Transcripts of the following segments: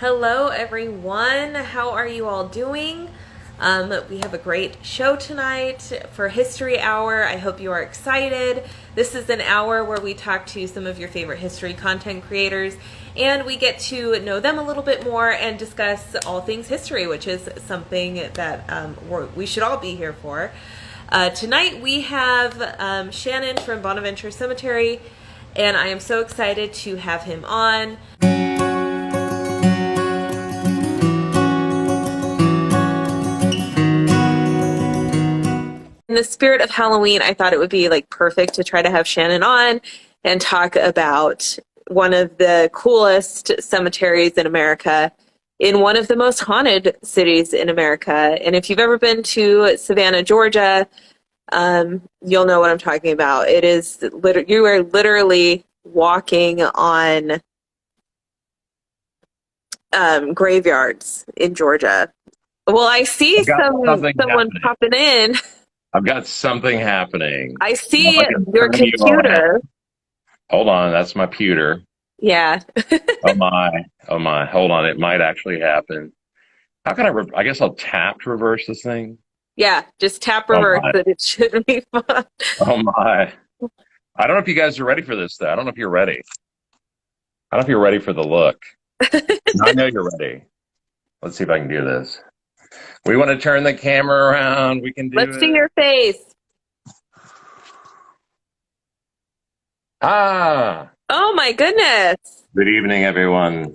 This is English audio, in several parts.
Hello, everyone. How are you all doing? We have a great show tonight for History Hour. I hope you are excited. This is an hour where we talk to some of your favorite history content creators and we get to know them a little bit more and discuss all things history, which is something that we should all be here for. Tonight we have Shannon from Bonaventure Cemetery, and I am so excited to have him on. In the spirit of Halloween, I thought it would be perfect to try to have Shannon on and talk about one of the coolest cemeteries in America, in one of the most haunted cities in America. And if you've ever been to Savannah, Georgia, you'll know what I'm talking about. It is you are literally walking on graveyards in Georgia. Well, I see someone popping in. I've got something happening. I see your computer. Hold on, that's my pewter. Yeah. Oh my. Hold on, it might actually happen. How can I guess I'll tap to reverse this thing. Yeah, just tap reverse and it should be fun. Oh my. I don't know if you guys are ready for this, though. I don't know if you're ready. I don't know if you're ready for the look. I know you're ready. Let's see if I can do this. We want to turn the camera around. We can do it. Let's see your face. Ah. Oh my goodness. Good evening, everyone.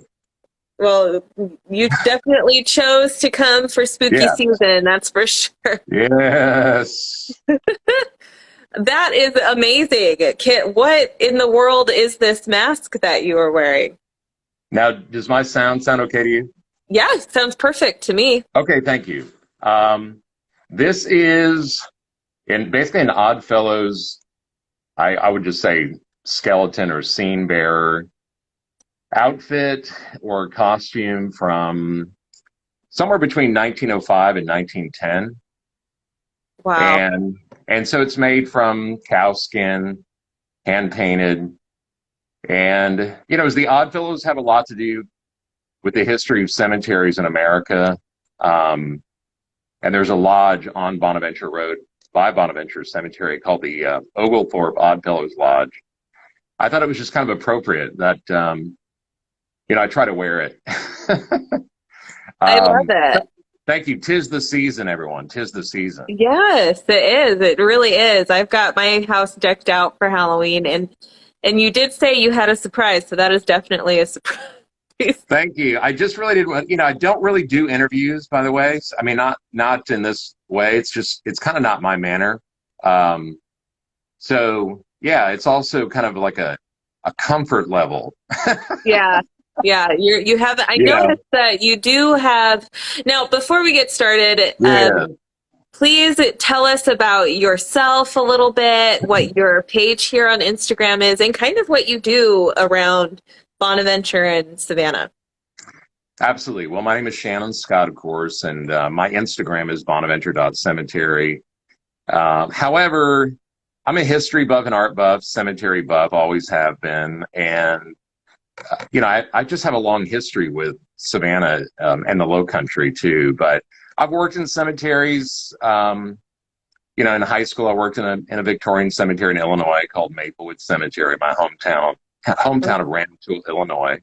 Well, you definitely chose to come for spooky season, that's for sure. Yes. That is amazing. Kit, what in the world is this mask that you are wearing? Now, does my sound okay to you? Yeah, sounds perfect to me. Okay, thank you. This is basically an Oddfellows, I would just say skeleton or scene bearer outfit or costume from somewhere between 1905 and 1910. Wow. And so it's made from cow skin, hand painted. And, as the Oddfellows have a lot to do with the history of cemeteries in America. And there's a lodge on Bonaventure Road by Bonaventure Cemetery called the Oglethorpe Oddfellows Lodge. I thought it was just kind of appropriate that, I try to wear it. I love it. Thank you. 'Tis the season, everyone. 'Tis the season. Yes, it is. It really is. I've got my house decked out for Halloween, and you did say you had a surprise, so that is definitely a surprise. Thank you. I just really did. I don't really do interviews, by the way. I mean, not in this way. It's kind of not my manner. So yeah, it's also kind of like a comfort level. Yeah. Yeah, you have. I noticed that you do have. Now, before we get started, please tell us about yourself a little bit, what your page here on Instagram is, and kind of what you do around Bonaventure and Savannah. Absolutely. Well, my name is Shannon Scott, of course, and my Instagram is bonaventure.cemetery. However, I'm a history buff and art buff, cemetery buff, always have been, and I just have a long history with Savannah and the Low Country too. But I've worked in cemeteries. In high school, I worked in a Victorian cemetery in Illinois called Maplewood Cemetery, my hometown of Rantoul, Illinois.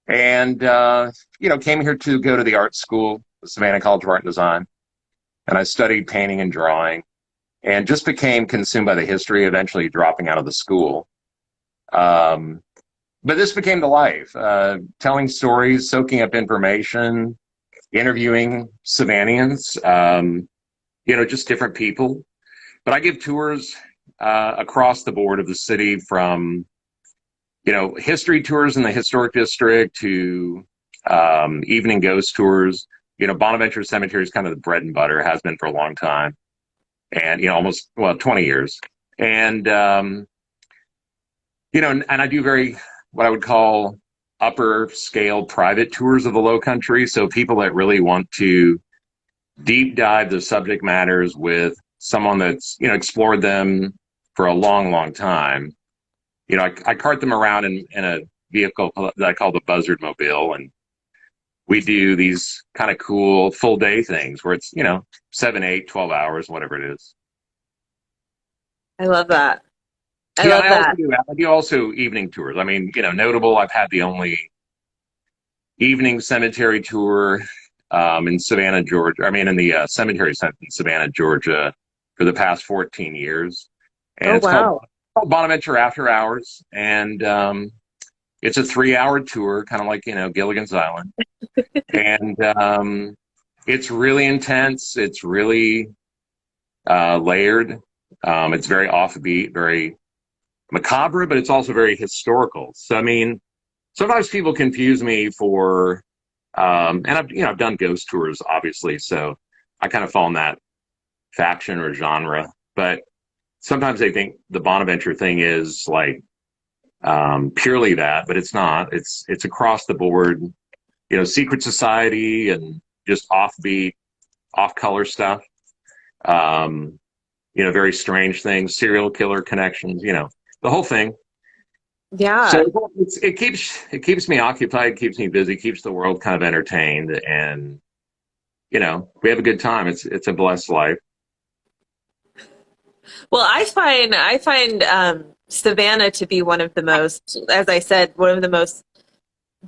And came here to go to the art school, the Savannah College of Art and Design, and I studied painting and drawing, and just became consumed by the history, eventually dropping out of the school. But this became the life, telling stories, soaking up information, interviewing Savannahans, just different people. But I give tours across the board of the city, from, history tours in the historic district to evening ghost tours. Bonaventure Cemetery is kind of the bread and butter, has been for a long time. And, almost, 20 years. And, and I do what I would call upper scale private tours of the Low Country. So people that really want to deep dive the subject matters with someone that's, explored them for a long, long time. I cart them around in a vehicle that I call the Buzzard Mobile. And, we do these kind of cool full day things where it's, 7, 8, 12 hours, whatever it is. I love that. I Yeah, love and that. I do also evening tours. I mean, notable, I've had the only evening cemetery tour in Savannah, Georgia. I mean, in the cemetery center in Savannah, Georgia, for the past 14 years, and Oh, it's called wow. Bonaventure After Hours, and it's a 3-hour tour, kind of like Gilligan's Island, and it's really intense. It's really layered. It's very offbeat, very macabre, but it's also very historical. So, I mean, sometimes people confuse me for, and I've done ghost tours, obviously, so I kind of fall in that faction or genre. But sometimes they think the Bonaventure thing is like purely that, but it's not. It's across the board, secret society and just offbeat, off-color stuff. Very strange things, serial killer connections, the whole thing. Yeah. So it keeps me occupied, keeps me busy, keeps the world kind of entertained, and we have a good time. It's a blessed life. Well, I find Savannah to be one of the most, as I said, one of the most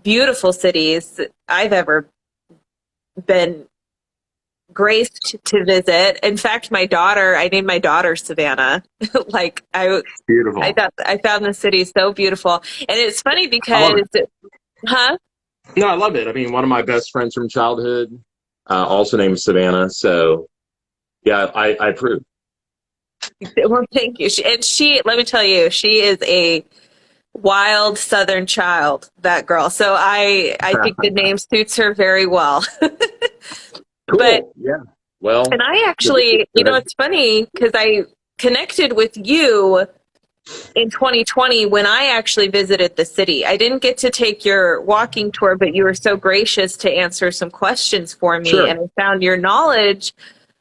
beautiful cities I've ever been graced to visit. In fact, I named my daughter Savannah. Like I Beautiful. thought I found the city so beautiful. And it's funny I love because, it. huh? No, I love it. I mean, one of my best friends from childhood, also named Savannah. So yeah, I approve. Well, thank you. Let me tell you, she is a wild Southern child, that girl. So I think the name suits her very well. But, Cool. Yeah. Well, and I go actually, ahead. it's funny because I connected with you in 2020 when I actually visited the city. I didn't get to take your walking tour, but you were so gracious to answer some questions for me. Sure. And I found your knowledge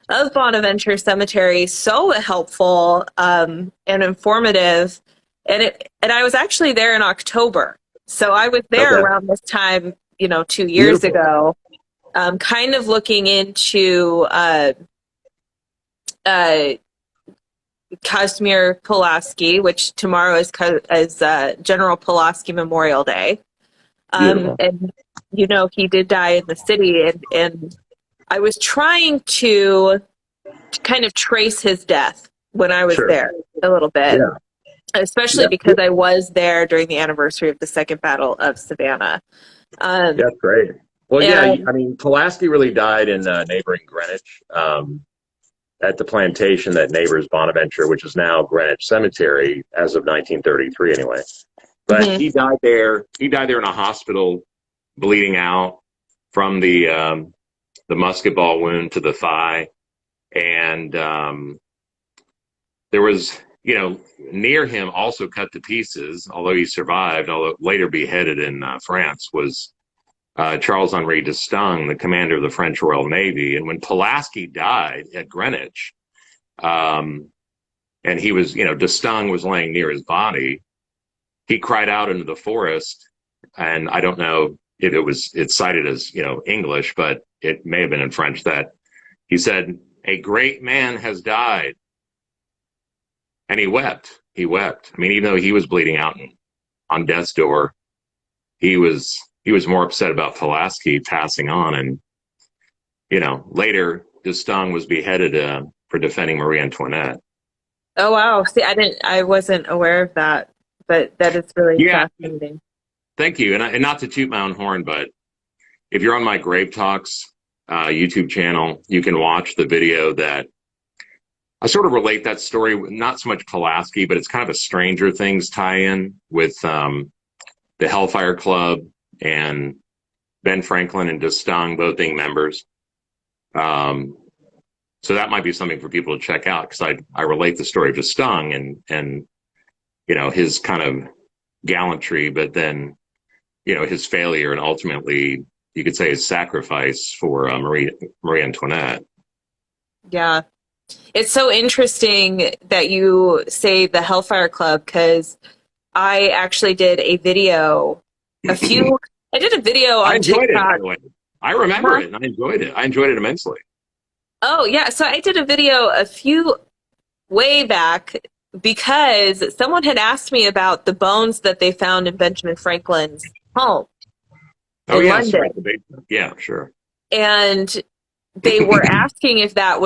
of Bonaventure Cemetery so helpful and informative. And I was actually there in October. So I was there Okay. around this time, 2 years Beautiful. ago, kind of looking into uh, Kazimierz Pulaski, which tomorrow is General Pulaski Memorial Day. Beautiful. And he did die in the city, and I was trying to kind of trace his death when I was Sure. there a little bit, Yeah. especially Yeah. because I was there during the anniversary of the Second Battle of Savannah. Um, That's great. Well, yeah. and I mean, Pulaski really died in neighboring Greenwich, at the plantation that neighbors Bonaventure, which is now Greenwich Cemetery as of 1933, anyway. But mhm. he died there. He died there in a hospital, bleeding out from the musket ball wound to the thigh, and there was, near him, also cut to pieces, although he survived, although later beheaded in France, was Charles Henri d'Estaing, the commander of the French Royal Navy. And when Pulaski died at Greenwich, and he was, d'Estaing was laying near his body, he cried out into the forest, and I don't know if it's cited as, English, but it may have been in French, that he said, "A great man has died." And he wept. He wept. I mean, even though he was bleeding out on death's door, he was more upset about Pulaski passing on. And later d'Estaing was beheaded for defending Marie Antoinette. Oh wow! See, I wasn't aware of that, but that is really Yeah, fascinating. thank you. And not to toot my own horn, but if you're on my Grave Talks YouTube channel, you can watch the video that I sort of relate that story. Not so much Pulaski, but it's kind of a Stranger Things tie-in with the Hellfire Club and Ben Franklin and d'Estaing both being members. So that might be something for people to check out, because I relate the story of d'Estaing and his kind of gallantry, but then his failure, and ultimately you could say his sacrifice for Marie Antoinette. Yeah. It's so interesting that you say the Hellfire Club, because I actually did a video, I did a video I on enjoyed it, by TikTok. the way. I remember Uh-huh. it and I enjoyed it. I enjoyed it immensely. Oh, yeah. So I did a video a few way back because someone had asked me about the bones that they found in Benjamin Franklin's home Oh, in yes, right. The London. basement. Yeah, sure. And they were asking if that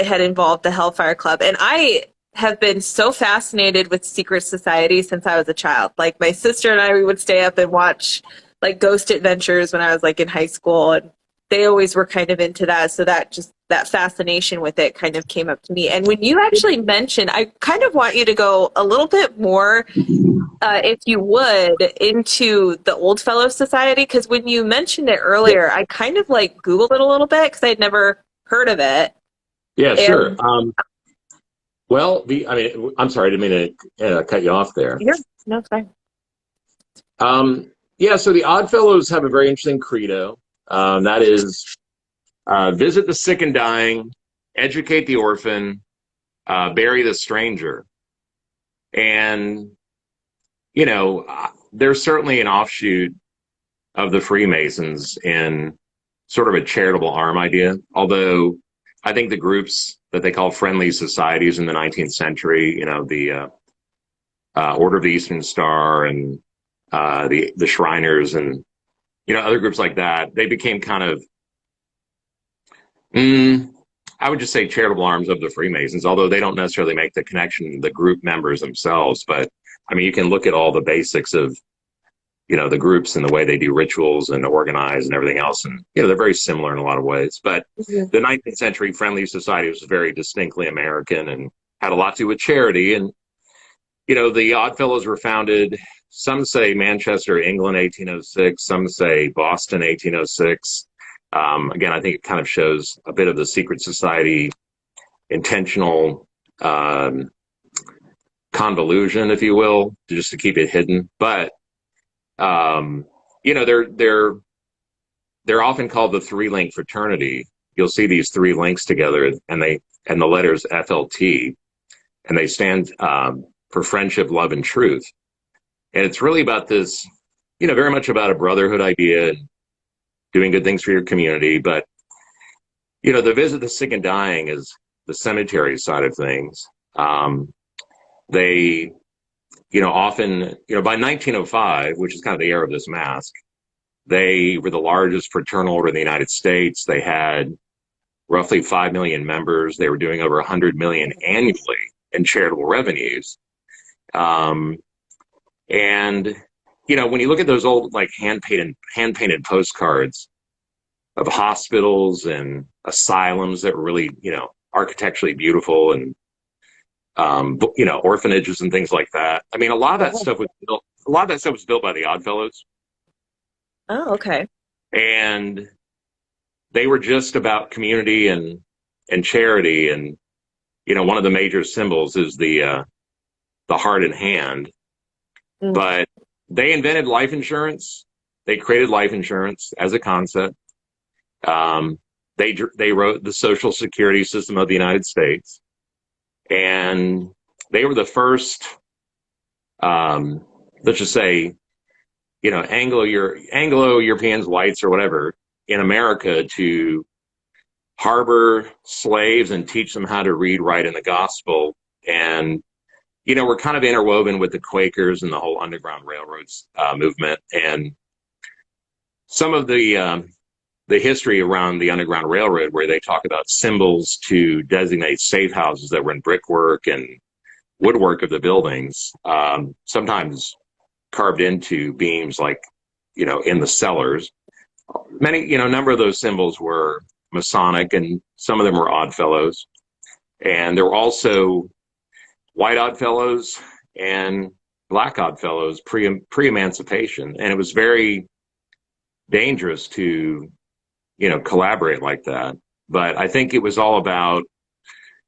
had involved the Hellfire Club. And I have been so fascinated with secret societies since I was a child. Like my sister and I, we would stay up and watch like Ghost Adventures when I was like in high school, and they always were kind of into that. So that fascination with it kind of came up to me. And when you actually mentioned, I kind of want you to go a little bit more, if you would, into the Old Fellow Society, because when you mentioned it Yeah, earlier, I kind of like Googled it a little bit because I'd never heard of it. yeah, sure. And Well, I'm sorry, I didn't mean to cut you off there. yeah, no, it's fine. Yeah, so the Oddfellows have a very interesting credo. That is, visit the sick and dying, educate the orphan, bury the stranger. And, there's certainly an offshoot of the Freemasons in sort of a charitable arm idea, although I think the groups that they call friendly societies in the 19th century, the Order of the Eastern Star and the Shriners and other groups like that, they became kind of, I would just say, charitable arms of the Freemasons, although they don't necessarily make the connection, the group members themselves. But I mean, you can look at all the basics of the groups and the way they do rituals and organize and everything else, and they're very similar in a lot of ways. But Mhm. the 19th century friendly society was very distinctly American and had a lot to do with charity. And the Oddfellows were founded, some say Manchester, England, 1806. Some say Boston, 1806. Again, I think it kind of shows a bit of the secret society intentional convolution, if you will, just to keep it hidden. But um, they're often called the three-link fraternity. You'll see these three links together, and the letters FLT, and they stand for friendship, love, and truth. And it's really about this, very much about a brotherhood idea and doing good things for your community. But, the visit the sick and dying is the cemetery side of things. They, often, by 1905, which is kind of the era of this mask, they were the largest fraternal order in the United States. They had roughly 5 million members. They were doing over 100 million annually in charitable revenues. And when you look at those old like hand painted postcards of hospitals and asylums that were really architecturally beautiful, and orphanages and things like that. I mean, a lot of that stuff was built. A lot of that stuff was built by the Oddfellows, Oh, okay. and they were just about community and charity. And one of the major symbols is the heart and hand. Mm. But they invented life insurance. They created life insurance as a concept. They wrote the Social Security system of the United States, and they were the first, let's just say, Anglo-Europeans, whites, or whatever, in America to harbor slaves and teach them how to read, write, in the gospel. And we're kind of interwoven with the Quakers and the whole Underground Railroads movement, and some of the history around the Underground Railroad, where they talk about symbols to designate safe houses that were in brickwork and woodwork of the buildings, sometimes carved into beams, like in the cellars. Many, a number of those symbols were Masonic, and some of them were Oddfellows, and there were also white Oddfellows and black Oddfellows pre-emancipation, and it was very dangerous to collaborate like that. But I think it was all about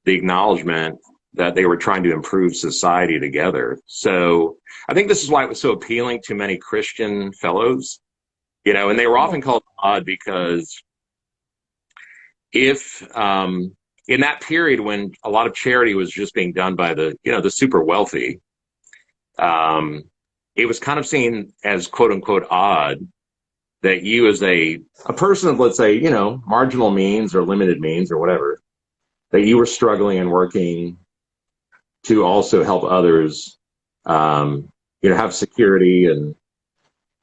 the acknowledgement that they were trying to improve society together. So I think this is why it was so appealing to many Christian fellows, and they were often called odd because if in that period when a lot of charity was just being done by the super wealthy, it was kind of seen as quote unquote odd that you as a person of, let's say, you know, marginal means or limited means or whatever, that you were struggling and working to also help others, you know, have security and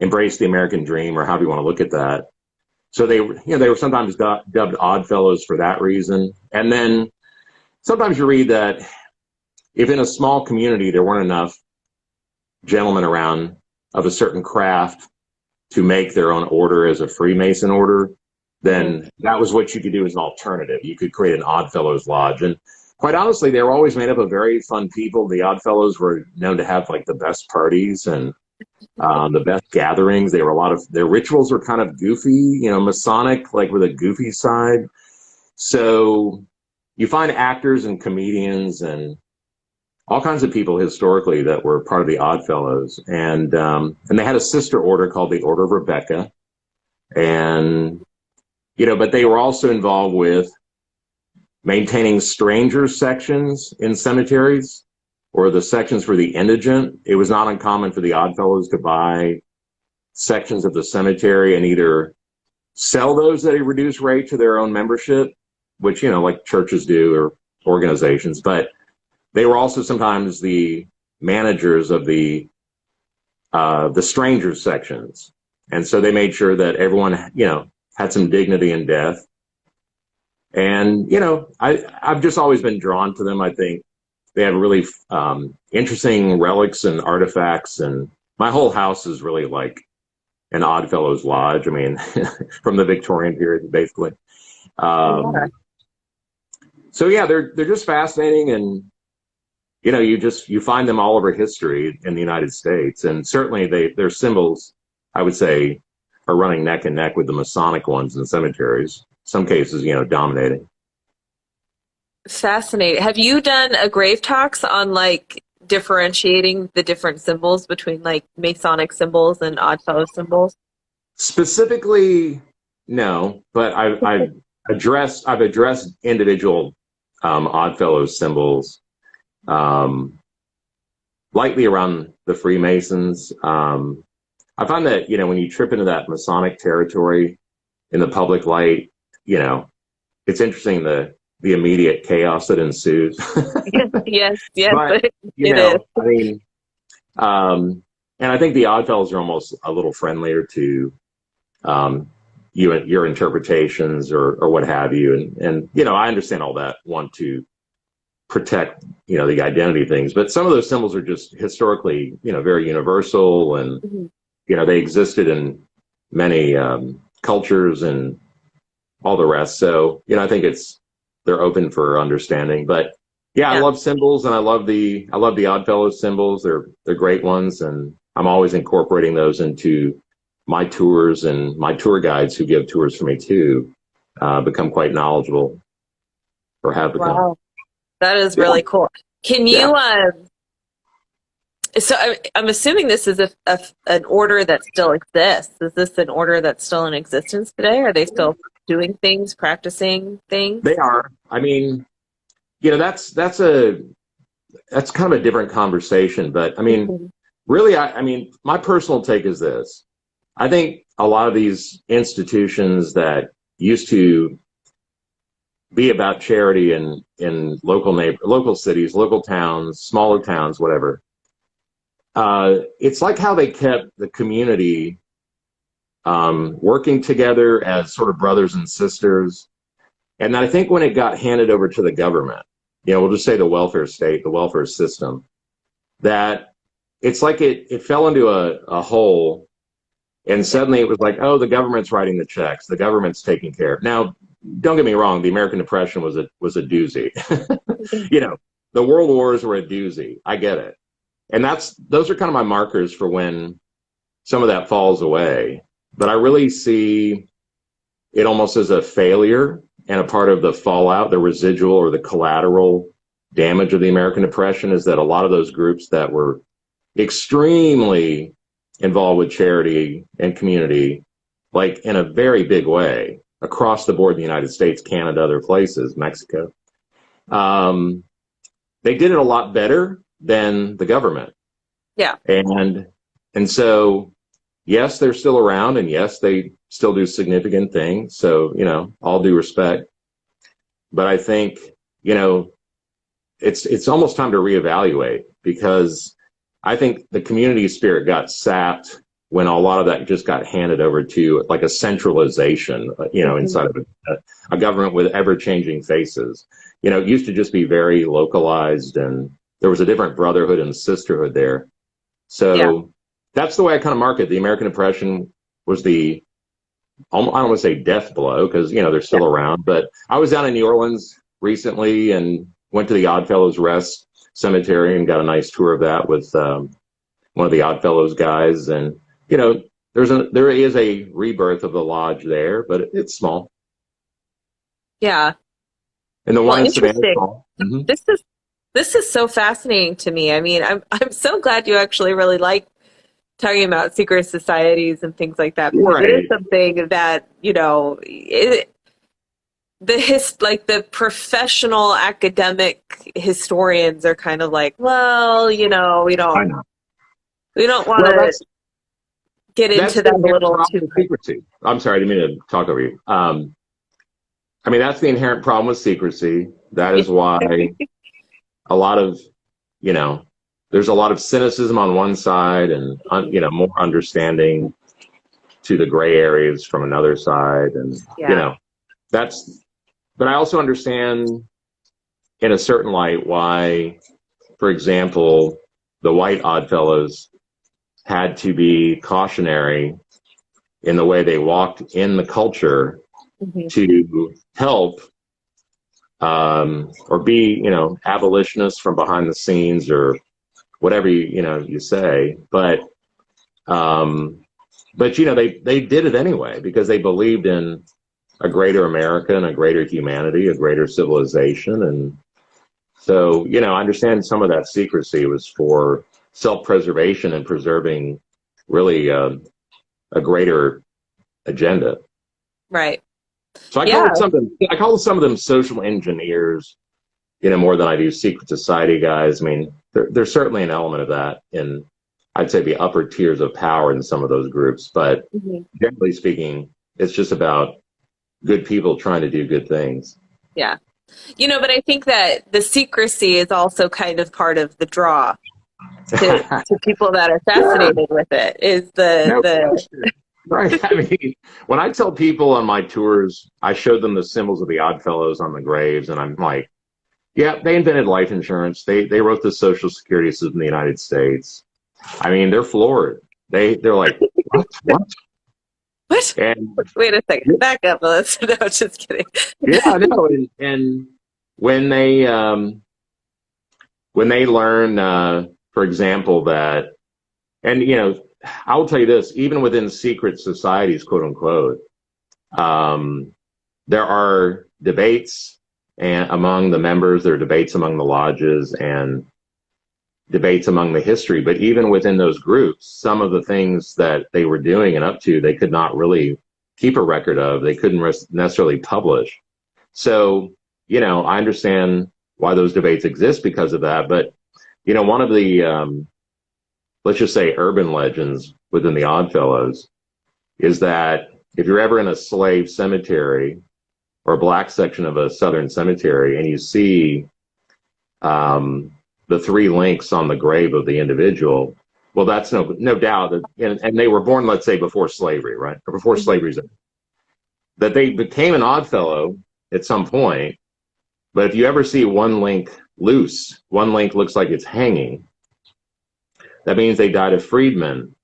embrace the American dream, or however you want to look at that. So they, you know, they were sometimes dubbed odd fellows for that reason. And then sometimes you read that if in a small community there weren't enough gentlemen around of a certain craft to make their own order as a Freemason order, then that was what you could do as an alternative. You could create an Odd Fellows Lodge. And quite honestly, they were always made up of very fun people. The Odd Fellows were known to have like the best parties and the best gatherings. They were their rituals were kind of goofy, you know, Masonic, like with a goofy side. So you find actors and comedians and all kinds of people historically that were part of the Odd Fellows. And they had a sister order called the Order of Rebecca. And, you know, but they were also involved with maintaining stranger sections in cemeteries, or the sections for the indigent. It was not uncommon for the Odd Fellows to buy sections of the cemetery and either sell those at a reduced rate to their own membership, which, you know, like churches do or organizations, but they were also sometimes the managers of the strangers sections. And so they made sure that everyone, you know, had some dignity in death. And, you know, I've just always been drawn to them. I think they have really interesting relics and artifacts. And my whole house is really like an Odd Fellows Lodge. I mean, from the Victorian period, basically. So, yeah, they're just fascinating. And, you know, you find them all over history in the United States. And certainly their symbols, I would say, are running neck and neck with the Masonic ones in cemeteries. Some cases, you know, dominating. Fascinating. Have you done a grave talks on like differentiating the different symbols between like Masonic symbols and Oddfellow symbols? Specifically, no, but I've addressed individual Oddfellow symbols, lightly around the Freemasons. I find that, you know, when you trip into that Masonic territory in the public light, you know, it's interesting the immediate chaos that ensues. yes, But, you know, I mean, and I think the Oddfellows are almost a little friendlier to your interpretations or what have you. And, you know, I understand all that, want to protect, you know, the identity things, but some of those symbols are just historically, you know, very universal, and, you know, they existed in many cultures and all the rest. So, you know, I think they're open for understanding. But yeah, I love symbols, and I love the Oddfellows symbols. They're great ones, and I'm always incorporating those into my tours, and my tour guides who give tours for me too become quite knowledgeable, or have become. Wow, that is really cool. Can you? So I'm assuming this is an order that still exists. Is this an order that's still in existence today? Are they still doing things, practicing things? They are. I mean, you know, that's kind of a different conversation. But I mean, really, I mean, my personal take is this. I think a lot of these institutions that used to be about charity in local cities, local towns, smaller towns, whatever. It's like how they kept the community working together as sort of brothers and sisters. And I think when it got handed over to the government, you know, we'll just say the welfare state, the welfare system, that it's like it fell into a hole, and suddenly it was like, oh, the government's writing the checks, the government's taking care of. Now, don't get me wrong, the American Depression was a doozy. You know, the World Wars were a doozy. I get it. And those are kind of my markers for when some of that falls away. But I really see it almost as a failure and a part of the fallout, the residual or the collateral damage of the American Depression, is that a lot of those groups that were extremely involved with charity and community, like in a very big way, across the board in the United States, Canada, other places, Mexico, they did it a lot better than the government. Yeah. And so yes, they're still around, and yes, they still do significant things. So, all due respect. But I think, you know, it's almost time to reevaluate, because I think the community spirit got sapped when a lot of that just got handed over to like a centralization, inside of a government with ever changing faces. It used to just be very localized, and there was a different brotherhood and sisterhood there. Yeah. So that's the way I kind of mark it. The American Depression was I don't want to say death blow, because, they're still around. But I was down in New Orleans recently and went to the Oddfellows Rest Cemetery and got a nice tour of that with one of the Oddfellows guys. And, there is a rebirth of the lodge there, but it's small. Yeah. And the Well, one in Savannah is interesting. small. Mm-hmm. This is so fascinating to me. I mean, I'm so glad you actually really like talking about secret societies and things like that, because it is Right. something that, like the professional academic historians are kind of like, well, I know. we don't want Well, to get that's into the that a inherent little problem too with much. secrecy. I'm sorry, I didn't mean to talk over you. I mean, that's the inherent problem with secrecy. That is why a lot of, you know, there's a lot of cynicism on one side, and, more understanding to the gray areas from another side. And, Yeah. that's, but I also understand in a certain light why, for example, the white Oddfellows had to be cautionary in the way they walked in the culture Hmm. to help, or be, abolitionists from behind the scenes, or whatever you say. Um, but they did it anyway, because they believed in a greater America and a greater humanity, a greater civilization. And so, I understand some of that secrecy was for self-preservation and preserving really a greater agenda. Right. So Yeah. I call some of them social engineers, more than I do secret society guys. I mean, there's certainly an element of that in, I'd say, the upper tiers of power in some of those groups. But Hmm. generally speaking, it's just about good people trying to do good things. Yeah. But I think that the secrecy is also kind of part of the draw to people that are Yeah, fascinated with it, is no the question. Right. I mean, when I tell people on my tours, I showed them the symbols of the Oddfellows on the graves, and I'm like, yeah, they invented life insurance. They wrote the Social Security system in the United States. I mean, they're floored. They're like, what? What? what? And Wait a second. Back up, Melissa. No, just kidding. yeah, I know. And when they learn, for example, that, and I will tell you this, even within secret societies, quote unquote, um, there are debates, and among the members, there are debates among the lodges, and debates among the history. But even within those groups, some of the things that they were doing and up to, they could not really keep a record of. They couldn't necessarily publish. So, I understand why those debates exist because of that. But, one of the, let's just say, urban legends within the Oddfellows is that if you're ever in a slave cemetery or a black section of a southern cemetery, and you see the three links on the grave of the individual, well, that's no doubt that, and they were born, let's say, before slavery, right? Or before Mhm. slavery's that they became an Oddfellow at some point. But if you ever see one link loose, one link looks like it's hanging, that means they died a freedman.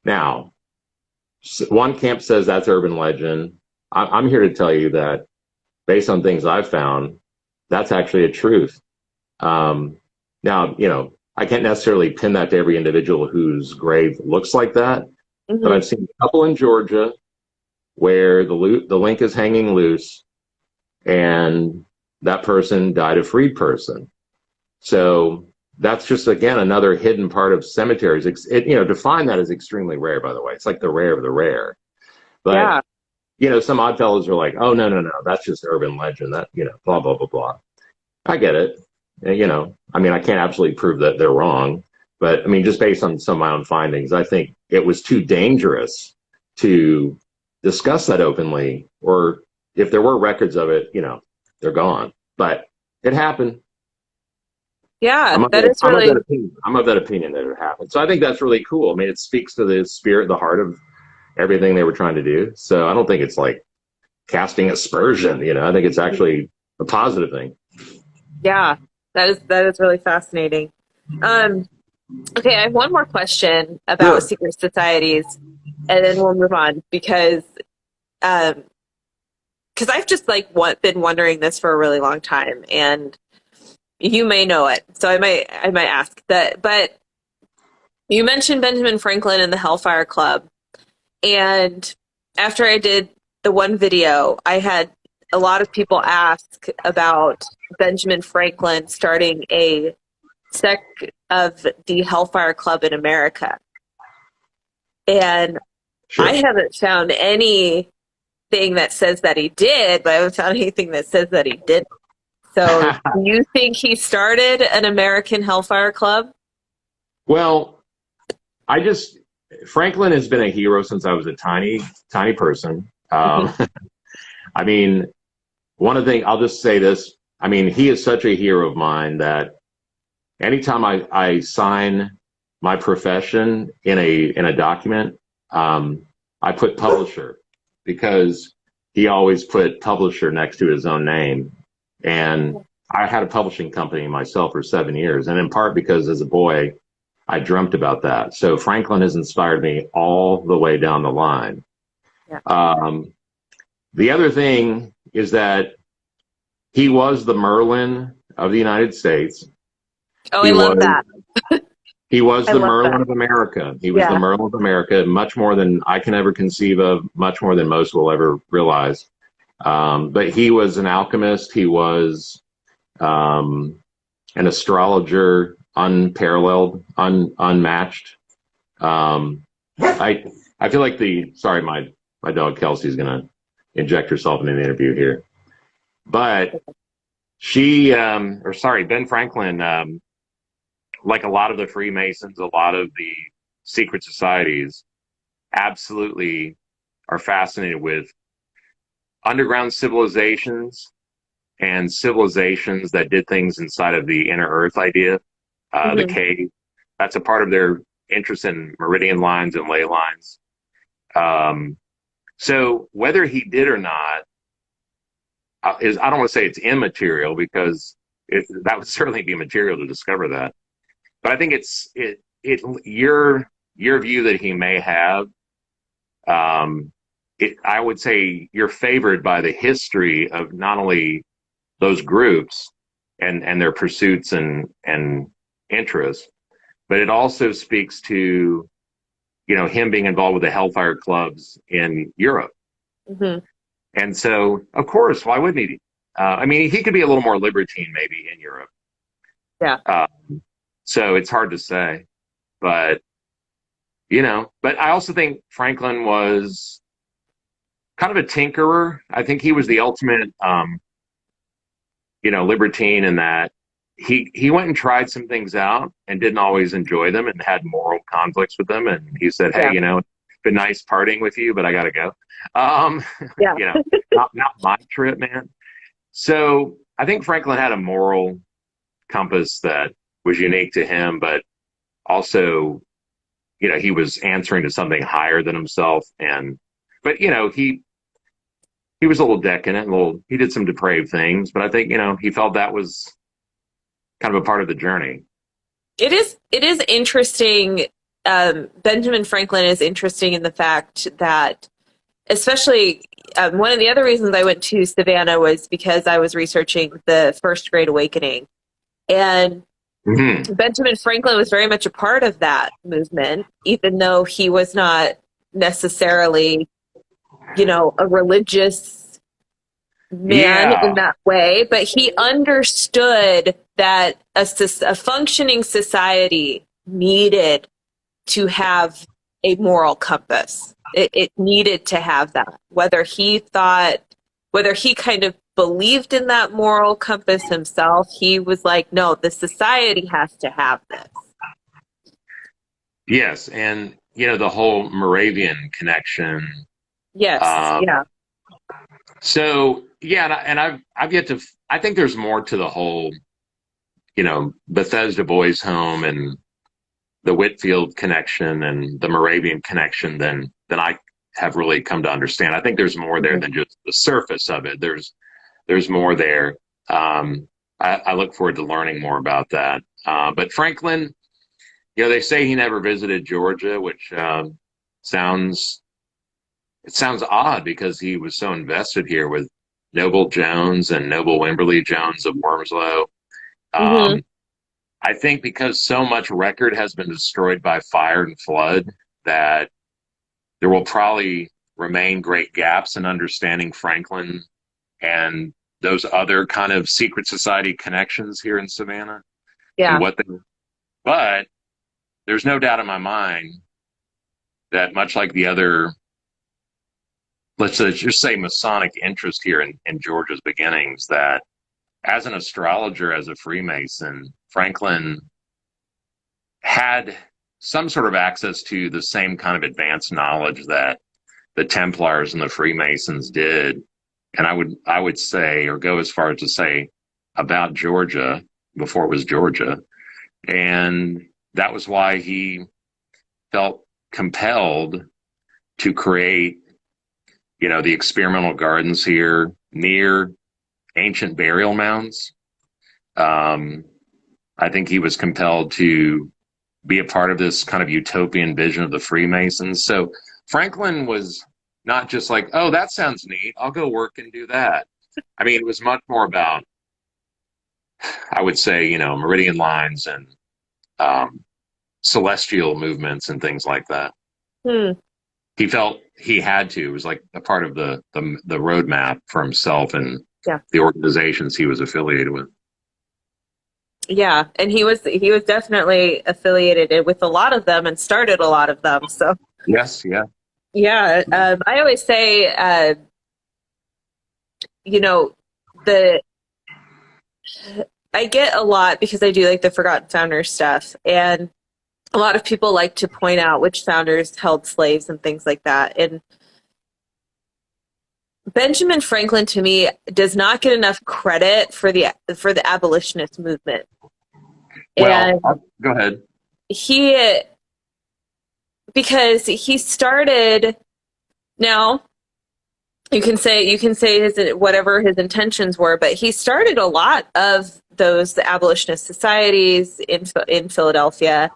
Now, one camp says that's urban legend. I'm here to tell you that, based on things I've found, that's actually a truth. Now, I can't necessarily pin that to every individual whose grave looks like that, but Mhm. I've seen a couple in Georgia where the link is hanging loose, and that person died a freed person. So that's just, again, another hidden part of cemeteries. Define that as extremely rare, by the way. It's like the rare of the rare. But, Yeah. some Oddfellows are like, oh, no, no, no, that's just urban legend. That, blah, blah, blah, blah. I get it. I mean, I can't absolutely prove that they're wrong, but I mean, just based on some of my own findings, I think it was too dangerous to discuss that openly, or if there were records of it, they're gone. But it happened. Yeah, that is I'm of really, that opinion. I'm of that opinion that it happened. So I think that's really cool. I mean, it speaks to the spirit, the heart of everything they were trying to do. So I don't think it's like casting aspersion. I think it's actually a positive thing. yeah, that is really fascinating. Um, okay, I have one more question about Sure. secret societies, and then we'll move on um, because I've just like been wondering this for a really long time, and you may know it, so I might ask that. But you mentioned Benjamin Franklin and the Hellfire Club, and after I did the one video, I had a lot of people ask about Benjamin Franklin starting a sect of the Hellfire Club in America. And I Sure. haven't found anything that says that he did, but I haven't found anything that says that he didn't. So do you think he started an American Hellfire Club? Well, Franklin has been a hero since I was a tiny, tiny person. Hmm. I mean, one of the things, I'll just say this. I mean, he is such a hero of mine that anytime I sign my profession in a document, I put publisher, because he always put publisher next to his own name. And I had a publishing company myself for 7 years, and in part because as a boy, I dreamt about that. So Franklin has inspired me all the way down the line. Yeah. The other thing is that he was the Merlin of the United States. Oh, I He love was that. he was I the love Merlin that. of America. He was the Yeah. Merlin of America, much more than I can ever conceive of, much more than most will ever realize. But he was an alchemist. He was an astrologer, unparalleled, unmatched. I feel like sorry, my dog Kelsey's gonna inject herself into the interview here, but Ben Franklin, like a lot of the Freemasons, a lot of the secret societies, absolutely are fascinated with underground civilizations and civilizations that did things inside of the inner earth idea, the Hmm. cave. That's a part of their interest in meridian lines and ley lines. So whether he did or not I don't want to say it's immaterial, because that would certainly be material to discover that. But I think your view that he may have. I would say you're favored by the history of not only those groups and their pursuits and interests, but it also speaks to him being involved with the Hellfire clubs in Europe. Hmm. And so, of course, why wouldn't he? I mean, he could be a little more libertine maybe in Europe. Yeah. So it's hard to say, but but I also think Franklin was kind of a tinkerer. I think he was the ultimate, libertine, in that he went and tried some things out and didn't always enjoy them and had moral conflicts with them. And he said, "Hey, Yeah. it's been nice partying with you, but I got to go. Um, Yeah. not my trip, man." So I think Franklin had a moral compass that was unique to him, but also, he was answering to something higher than himself. But he was a little decadent, he did some depraved things, but I think, he felt that was kind of a part of the journey. It is interesting. Benjamin Franklin is interesting in the fact that, especially, one of the other reasons I went to Savannah was because I was researching the First Great Awakening. And Hmm. Benjamin Franklin was very much a part of that movement, even though he was not necessarily, a religious man Yeah. in that way, but he understood that a functioning society needed to have a moral compass. It needed to have that. Whether he kind of believed in that moral compass himself, he was like, no, the society has to have this. Yes. And the whole Moravian connection. Yes. Um, Yeah. so yeah, and I've yet to. I think there's more to the whole, Bethesda Boys Home and the Whitfield connection and the Moravian connection than I have really come to understand. I think there's more there Mhm. than just the surface of it. There's more there. I look forward to learning more about that. But Franklin, they say he never visited Georgia, which sounds it sounds odd because he was so invested here with Noble Jones and Noble Wimberley Jones of Wormslow. Mhm. Um, I think because so much record has been destroyed by fire and flood that there will probably remain great gaps in understanding Franklin and those other kind of secret society connections here in Savannah and Yeah. what they. But there's no doubt in my mind that much like the other, let's just say Masonic interest here in Georgia's beginnings, that as an astrologer, as a Freemason, Franklin had some sort of access to the same kind of advanced knowledge that the Templars and the Freemasons did. And I would say, or go as far as to say, about Georgia before it was Georgia. And that was why he felt compelled to create, the experimental gardens here near ancient burial mounds. Um, I think he was compelled to be a part of this kind of utopian vision of the Freemasons. So Franklin was not just like, oh, that sounds neat, I'll go work and do that. I mean, it was much more about, I would say, meridian lines and um, celestial movements and things like that. Hmm. He felt he had to. It was like a part of the roadmap for himself and Yeah. the organizations he was affiliated with. Yeah. And he was definitely affiliated with a lot of them and started a lot of them. So Yes, yeah. yeah. I always say, you know, the I get a lot because I do like the Forgotten Founders stuff, and a lot of people like to point out which founders held slaves and things like that. And Benjamin Franklin, to me, does not get enough credit for the abolitionist movement. Well, And go ahead. he, because he started, now you can say his whatever his intentions were, but he started a lot of those abolitionist societies in Philadelphia.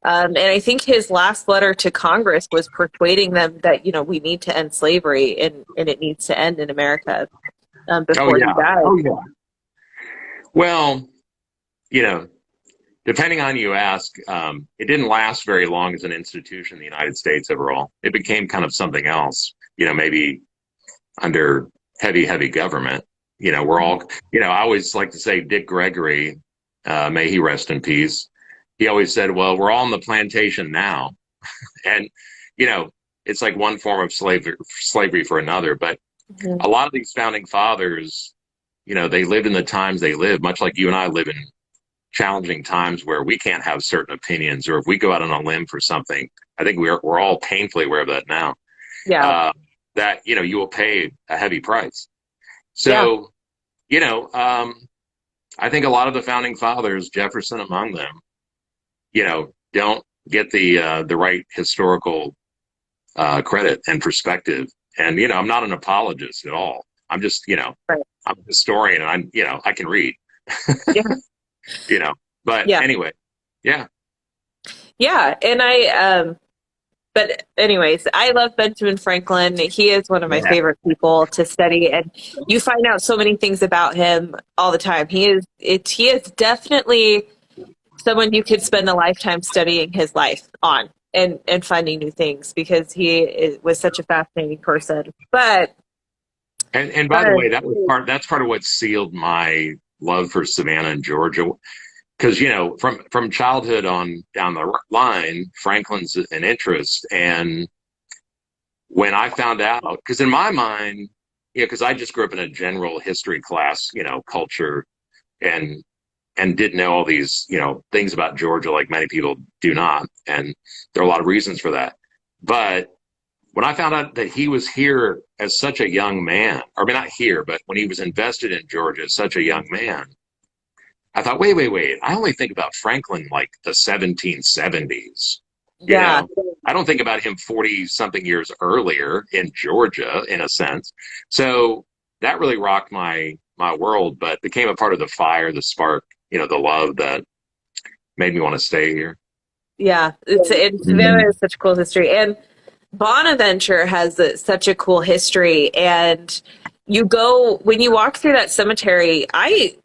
And I think his last letter to Congress was persuading them that we need to end slavery and it needs to end in America Oh before he yeah. died. Oh yeah. Well, you know, depending on you ask, it didn't last very long as an institution in the United States overall. It became kind of something else, maybe under heavy, heavy government. We're all, I always like to say Dick Gregory, may he rest in peace. He always said, well, we're all on the plantation now. And, it's like one form of slavery for another. But Mhm. a lot of these founding fathers, they lived in the times they lived, much like you and I live in challenging times where we can't have certain opinions, or if we go out on a limb for something, I think we're all painfully aware of that now. Yeah, That you will pay a heavy price. yeah, So I think a lot of the founding fathers, Jefferson among them, don't get the right historical credit and perspective. And I'm not an apologist at all. I'm just right. I'm a historian, and I can read. Yeah, But yeah, anyway, yeah. yeah. And but anyways, I love Benjamin Franklin. He is one of my Yeah. favorite people to study, and you find out so many things about him all the time. He is definitely someone you could spend a lifetime studying his life on and finding new things because was such a fascinating person. And by the But way, that's part of what sealed my love for Savannah and Georgia. Because from childhood on down the line, Franklin's an interest. And when I found out, because in my mind, because I just grew up in a general history class, culture, and didn't know all these things about Georgia like many people do not, and there are a lot of reasons for that. But when I found out that he was here as such a young man, or I mean, not here, but when he was invested in Georgia as such a young man, I thought, wait. I only think about Franklin like the 1770s. You Yeah. know, I don't think about him 40 something years earlier in Georgia, in a sense. So that really rocked my world, but became a part of the fire, the spark, the love that made me want to stay here. Yeah. Savannah is such a cool history. And Bonaventure has such a cool history. And when you walk through that cemetery, I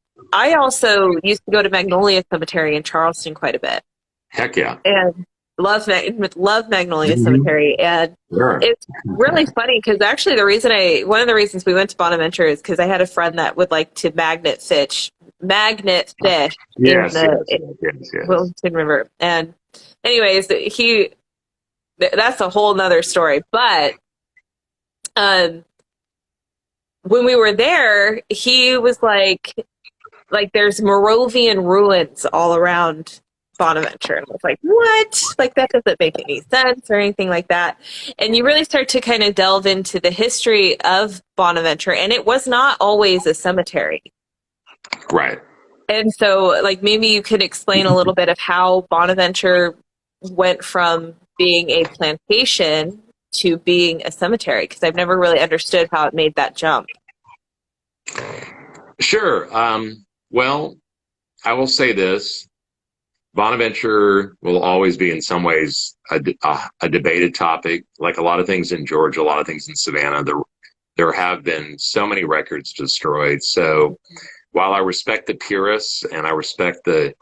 also used to go to Magnolia Cemetery in Charleston quite a bit. Heck yeah. And love Magnolia Mhm. Cemetery. And Sure. it's really funny because actually one of the reasons we went to Bonaventure is because I had a friend that would like to magnet fish Yes, in yes, the yes. Wilmington River. And anyways, that's a whole nother story. But um, when we were there, he was like there's Moravian ruins all around Bonaventure. And I was like, what? Like, that doesn't make any sense or anything like that. And you really start to kind of delve into the history of Bonaventure. And it was not always a cemetery. Right. And so, like, maybe you could explain a little bit of how Bonaventure went from being a plantation to being a cemetery, because I've never really understood how it made that jump. Sure. Well, I will say this. Bonaventure will always be, in some ways, a debated topic. Like a lot of things in Georgia, a lot of things in Savannah, there have been so many records destroyed. So while I respect the purists and I respect to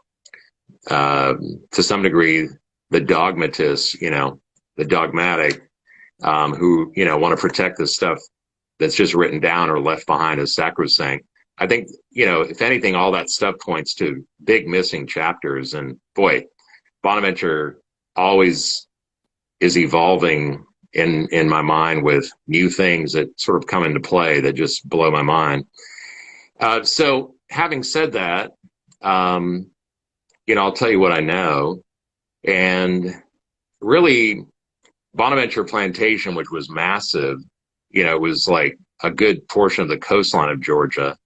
some degree, the dogmatists, the dogmatic, who, want to protect the stuff that's just written down or left behind as sacrosanct. I think, if anything, all that stuff points to big missing chapters. And boy, Bonaventure always is evolving in my mind with new things that sort of come into play that just blow my mind. So having said that, I'll tell you what I know. And really, Bonaventure Plantation, which was massive, it was like a good portion of the coastline of Georgia.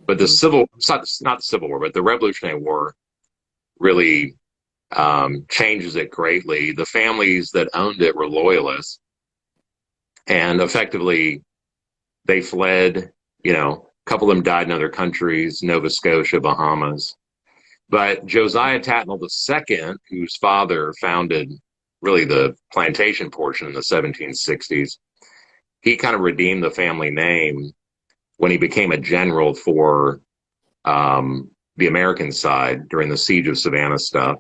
But not the Civil War, but the Revolutionary War really changes it greatly. The families that owned it were loyalists, and effectively they fled. A couple of them died in other countries, Nova Scotia, Bahamas. But Josiah Tatnall II, whose father founded really the plantation portion in the 1760s, he kind of redeemed the family name when he became a general for the American side during the siege of Savannah stuff.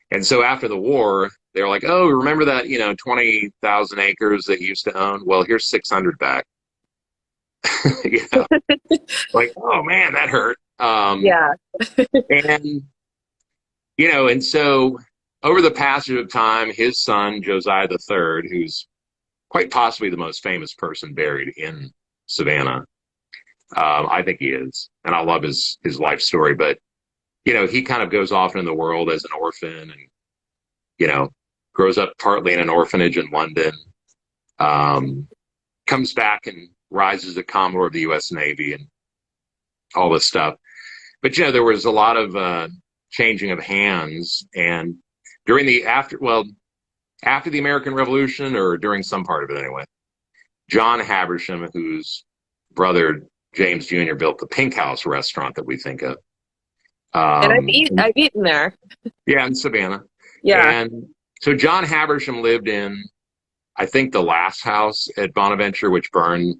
And so after the war, they were like, oh, remember that, 20,000 acres that you used to own? Well, here's 600 back. Like, oh man, that hurt. Yeah. And, and so over the passage of time, his son, Josiah III, who's quite possibly the most famous person buried in Savannah, I think he is, and I love his life story. But he kind of goes off in the world as an orphan, and grows up partly in an orphanage in London. Comes back and rises to Commodore of the U.S. Navy and all this stuff. But there was a lot of changing of hands, and after the American Revolution, or during some part of it anyway, John Habersham, whose brother James Jr. built the Pink House restaurant that we think of. And I've eaten there. Yeah, in Savannah. Yeah. And so John Habersham lived in, I think, the last house at Bonaventure, which burned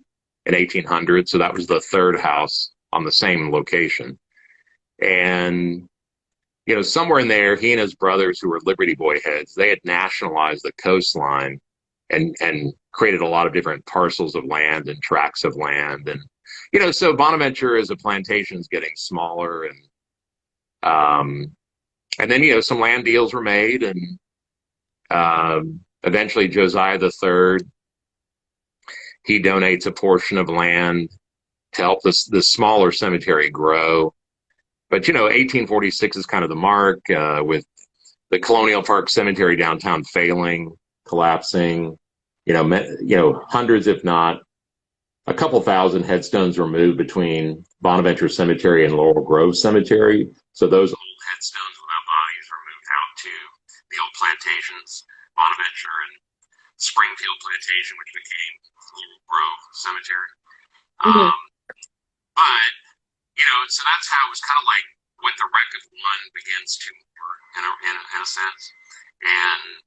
in 1800. So that was the third house on the same location. And, somewhere in there, he and his brothers, who were Liberty Boy heads, they had nationalized the coastline and created a lot of different parcels of land and tracts of land. And, so Bonaventure as a plantation is getting smaller, and then, some land deals were made, and eventually Josiah III, he donates a portion of land to help the smaller cemetery grow. But, 1846 is kind of the mark, with the Colonial Park Cemetery downtown failing. collapsing. Hundreds, if not a couple thousand headstones were moved between Bonaventure Cemetery and Laurel Grove Cemetery. So those old headstones without bodies were moved out to the old plantations, Bonaventure and Springfield Plantation, which became Laurel Grove Cemetery. Mm-hmm. But, so that's how it was kind of like what the wreck of one begins to in a sense. And,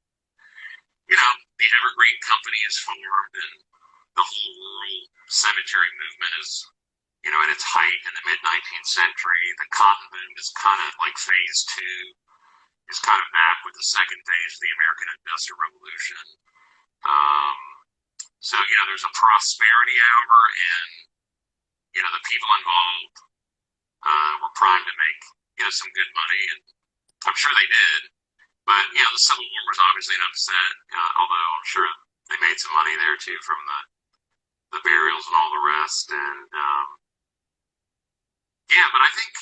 the Evergreen Company is formed, and the whole rural cemetery movement is, at its height in the mid-19th century. The cotton boom is kind of like phase two, is kind of back with the second phase of the American Industrial Revolution. So, there's a prosperity hour, and, the people involved were primed to make, some good money, and I'm sure they did. But, the Civil War was obviously an upset, although I'm sure they made some money there, too, from the burials and all the rest. And, but I think,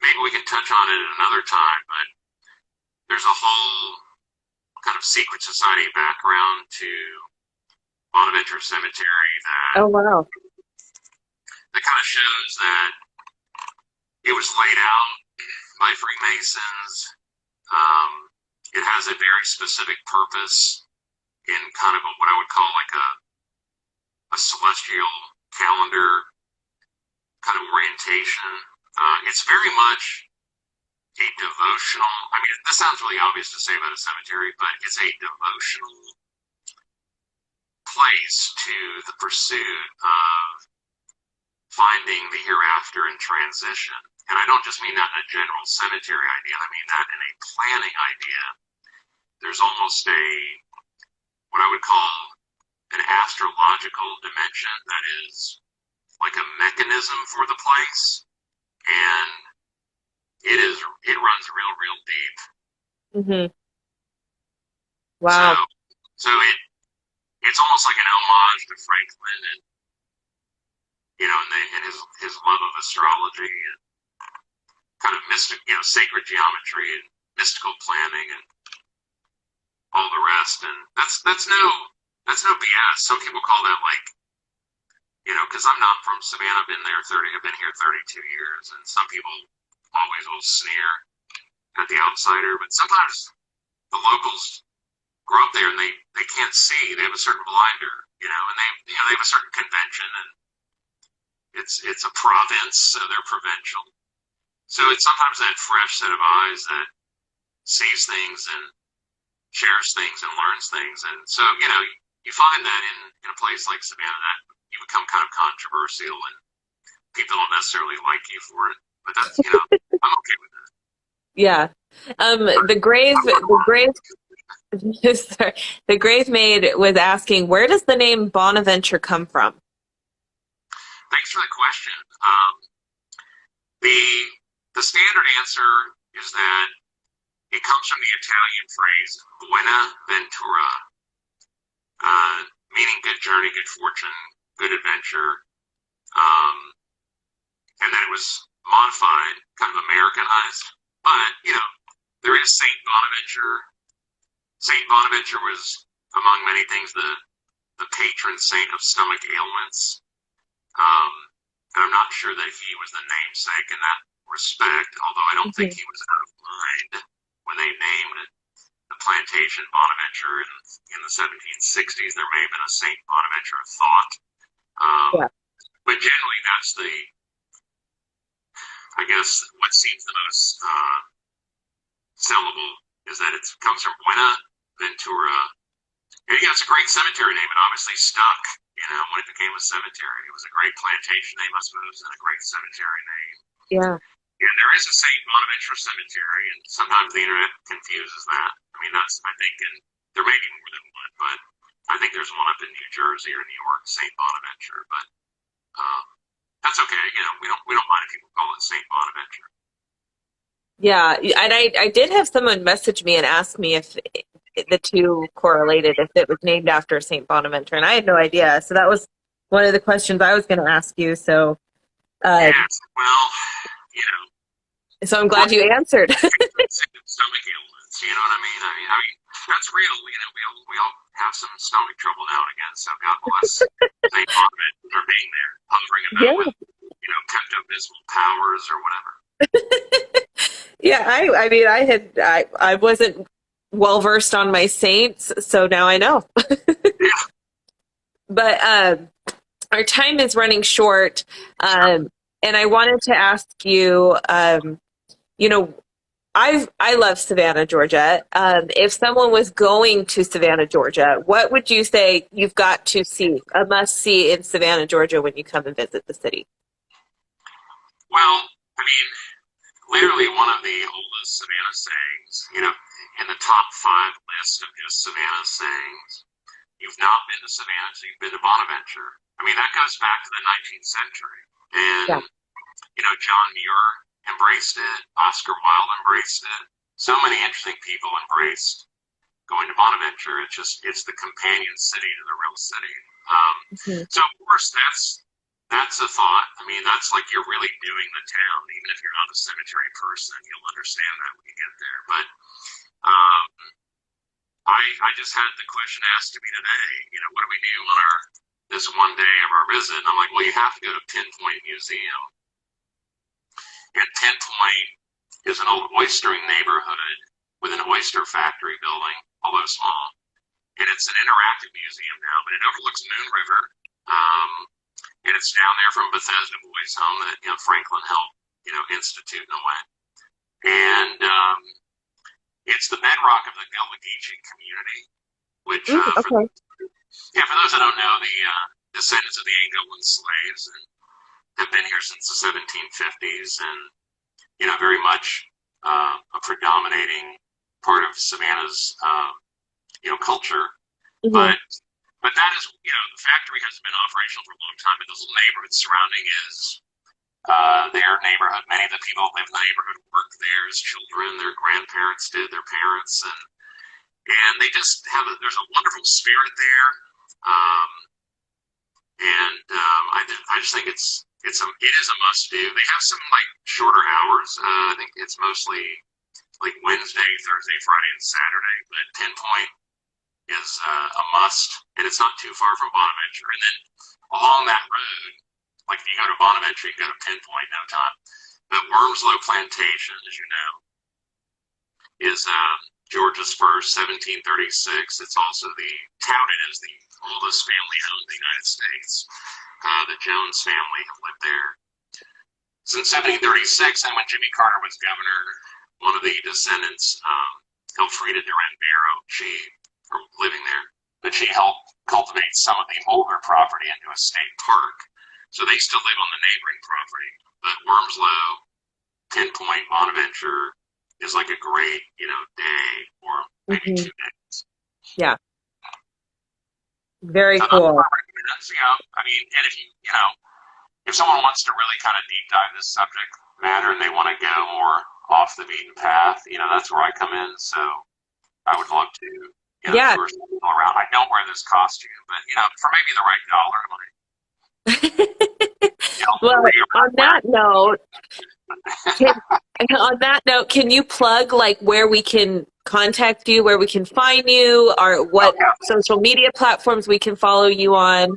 maybe we can touch on it at another time, but there's a whole kind of secret society background to Bonaventure Cemetery that, Oh, wow. that kind of shows that it was laid out by Freemasons. It has a very specific purpose in kind of what I would call like a celestial calendar kind of orientation. It's very much a devotional. I mean, this sounds really obvious to say about a cemetery, but it's a devotional place to the pursuit of finding the hereafter and transition. And I don't just mean that in a general cemetery idea. I mean that in a planning idea. There's almost what I would call an astrological dimension that is like a mechanism for the place. And it runs real deep. Mm-hmm. Wow. So it's almost like an homage to Franklin and, and his love of astrology and kind of mystic, sacred geometry and mystical planning and all the rest. And that's no BS. Some people call that like, because I'm not from Savannah. I've been here 32 years, and some people always will sneer at the outsider, but sometimes the locals grow up there and they can't see. They have a certain blinder, and they have a certain convention, and it's a province, so they're provincial. So it's sometimes that fresh set of eyes that sees things and shares things and learns things. And so, you find that in a place like Savannah that you become kind of controversial and people don't necessarily like you for it. But that's, I'm okay with that. Yeah. The grave maid was asking, where does the name Bonaventure come from? Thanks for the question. The standard answer is that it comes from the Italian phrase "buona ventura," meaning good journey, good fortune, good adventure, and then it was modified, kind of Americanized. But there is Saint Bonaventure. Saint Bonaventure was, among many things, the patron saint of stomach ailments. And I'm not sure that he was the namesake in that respect, although I don't think he was out of mind when they named the plantation Bonaventure in the 1760s. There may have been a Saint Bonaventure of thought. But generally that's I guess what seems the most sellable is that it comes from Buena Ventura. And, it's a great cemetery name. It obviously stuck, when it became a cemetery. It was a great plantation name, I suppose, and a great cemetery name. Yeah. And there is a St. Bonaventure Cemetery, and sometimes the internet confuses that. I mean, I think, and there may be more than one, but I think there's one up in New Jersey or New York, St. Bonaventure. But that's okay. We don't mind if people call it St. Bonaventure. Yeah, and I did have someone message me and ask me if the two correlated, if it was named after St. Bonaventure, and I had no idea. So that was one of the questions I was going to ask you. So, so I'm glad you answered. stomach ailments, you know what I mean? I mean, That's real. We all have some stomach trouble now and again. So God bless St. Bonaventure for being there, hovering about Yeah. with Pepto-Bismol powers or whatever. Yeah, I mean, I wasn't well versed on my saints, so now I know. Yeah. But our time is running short, and I wanted to ask you, you know, I love Savannah, Georgia. If someone was going to Savannah, Georgia, what would you say you've got to see, a must see in Savannah, Georgia when you come and visit the city? Well, I mean, literally one of the oldest Savannah sayings, in the top 5 list of just Savannah sayings. You've not been to Savannah, so you've been to Bonaventure. I mean, that goes back to the 19th century. And, Yeah. John Muir embraced it. Oscar Wilde embraced it. So many interesting people embraced going to Bonaventure. It's the companion city to the real city. Mhm. So, of course, that's a thought. I mean, that's like you're really doing the town. Even if you're not a cemetery person, you'll understand that when you get there. But I just had the question asked to me today, what do we do on this one day of our visit? And I'm like, well, you have to go to Pinpoint Museum. And Pinpoint is an old oystering neighborhood with an oyster factory building, although small. And it's an interactive museum now, but it overlooks Moon River. And it's down there from Bethesda Boys Home that Franklin helped institute in a way. And it's the bedrock of the Gullah Geechee community, which Okay. for those that don't know, the descendants of the Anglo slaves and have been here since the 1750s, and very much a predominating part of Savannah's culture. Mm-hmm. But that is, the factory has been operational for a long time, but this little neighborhood surrounding is their neighborhood. Many of the people that live in the neighborhood worked there as children. Their grandparents did, their parents, and they just there's a wonderful spirit there. I just think it is a must do. They have some like shorter hours. I think it's mostly like Wednesday, Thursday, Friday, and Saturday. But Pinpoint is a must, and it's not too far from Bonaventure. And then along that road, like if you go to Bonaventure, you can go to Pinpoint, no time. But Wormslow Plantation, as you know, is Georgia's first, 1736. It's also touted as the oldest family owned in the United States. The Jones family have lived there since 1736, and when Jimmy Carter was governor, one of the descendants, Elfrida Durant Barrow, living there, but she helped cultivate some of the older property into a state park. So they still live on the neighboring property. But Wormslow, Pinpoint, Bonaventure is like a great, day or maybe 2 days. Yeah. Very So cool. that's my recommendation. I mean, and if someone wants to really kind of deep dive this subject matter and they want to go more off the beaten path, that's where I come in. So I would love to, tour some people around. I don't wear this costume, but for maybe the right dollar, I might. Well, on that note, can you plug like where we can contact you, where we can find you, or what social media platforms we can follow you on?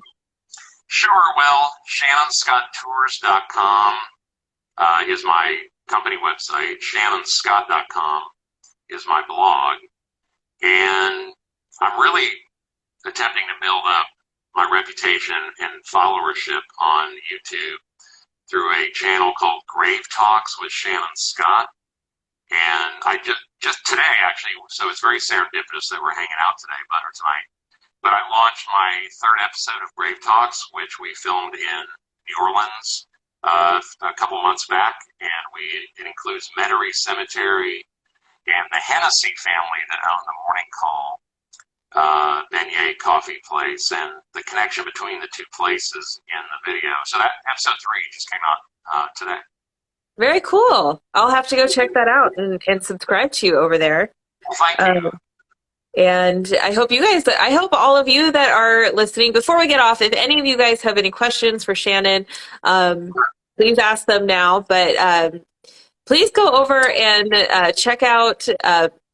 Sure. Well, shannonscotttours.com is my company website. shannonscott.com is my blog. And I'm really attempting to build up my reputation and followership on YouTube through a channel called Grave Talks with Shannon Scott. And I just today, actually, so it's very serendipitous that we're hanging out today, tonight. But I launched my 3rd episode of Grave Talks, which we filmed in New Orleans a couple months back. And it includes Metairie Cemetery and the Hennessy family that own the Morning Call beignet coffee place, and the connection between the 2 places in the video. So that episode 3 just came out today. Very cool. I'll have to go check that out and subscribe to you over there. Well, thank you. And I hope all of you that are listening, before we get off, if any of you guys have any questions for Shannon, please ask them now. But please go over and check out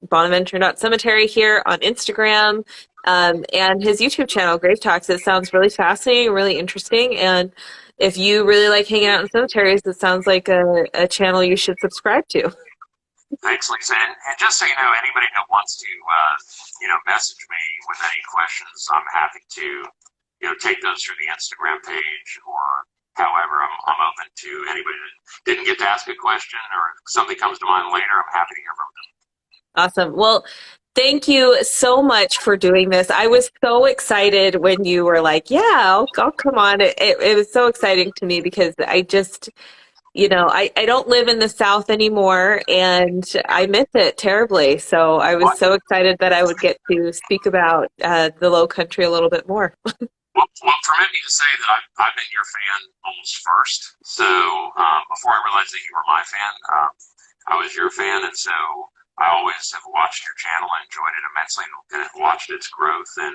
Bonaventure.cemetery here on Instagram, and his YouTube channel, Grave Talks. It sounds really fascinating, really interesting, and if you really like hanging out in cemeteries, it sounds like a channel you should subscribe to. Thanks, Lisa. And just so you know, anybody that wants to, message me with any questions, I'm happy to, take those through the Instagram page or however. I'm open to anybody that didn't get to ask a question or if something comes to mind later. I'm happy to hear from them. Awesome. Well, thank you so much for doing this. I was so excited when you were like, yeah, I'll come on. It was so exciting to me because I just, I don't live in the South anymore and I miss it terribly. So I was so excited that I would get to speak about the Low Country a little bit more. Well, permit me to say that I've been your fan almost first. So before I realized that you were my fan, I was your fan. And so I always have watched your channel and enjoyed it immensely and have watched its growth. And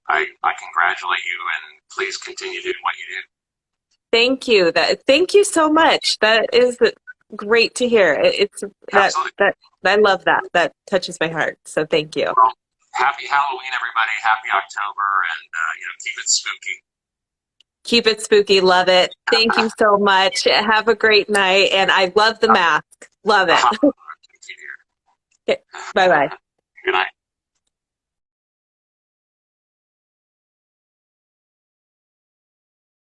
I congratulate you and please continue doing what you do. Thank you. Thank you so much. That is great to hear. It's that I love that. That touches my heart. So thank you. Well, happy Halloween, everybody. Happy October, and keep it spooky. Keep it spooky. Love it. Thank you so much. Have a great night. And I love the mask. Love it. Okay, bye-bye. Good night.